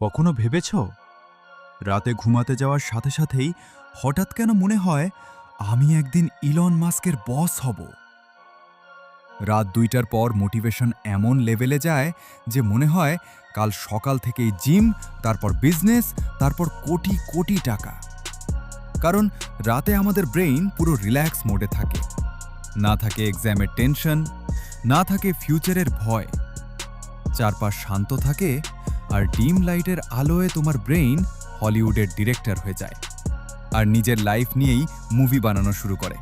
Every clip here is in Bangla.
কখনো ভেবেছ রাতে ঘুমাতে যাওয়ার সাথে সাথেই হঠাৎ কেন মনে হয় আমি একদিন ইলন মাস্কের বস হব? রাত ২টার পর মোটিভেশন এমন লেভেলে যায় যে মনে হয় কাল সকাল থেকেই জিম, তারপর বিজনেস, তারপর কোটি কোটি টাকা। কারণ রাতে আমাদের ব্রেইন পুরো রিল্যাক্স মোডে থাকে, না থাকে এক্সামের টেনশন, না থাকে ফিউচারের ভয়, চারপাশ শান্ত থাকে, আর ডিম লাইটের আলোয় তোমার ব্রেইন হলিউডের ডিরেক্টর হয়ে যায় আর নিজের লাইফ নিয়েই মুভি বানানো শুরু করে।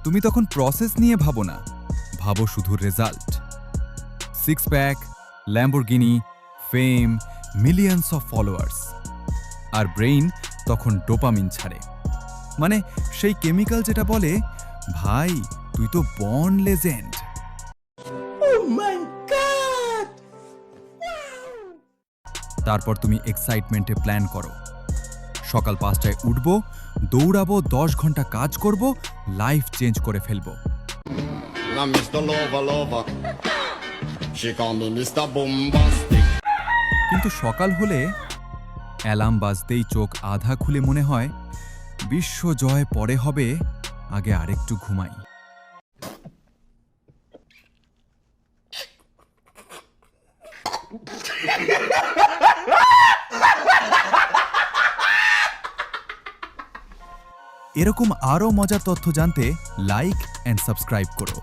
তুমি তখন প্রসেস নিয়ে ভাবো না, ভাবো শুধু result. Six pack, Lamborghini, fame, millions of followers. আর ব্রেইন তখন ডোপামিন ছাড়ে, মানে সেই কেমিক্যাল যেটা বলে, ভাই তুই তো বর্ন লেজেন্ড। তারপর তুমি এক্সাইটমেন্টে প্ল্যান করো, সকাল ৫টায় উঠবো, দৌড়াবো, ১০ ঘন্টা কাজ করব, লাইফ চেঞ্জ করে ফেলবো। I'm Mr. Lover Lover. She call me Mr. Bombastic. কিন্তু সকাল হলে অ্যালার্ম বাজতেই চোখ আধা খুলে মনে হয় বিশ্ব জয় পরে হবে, আগে আরেকটু ঘুমাই। এরকম আরও মজার তথ্য জানতে লাইক অ্যান্ড সাবস্ক্রাইব করো।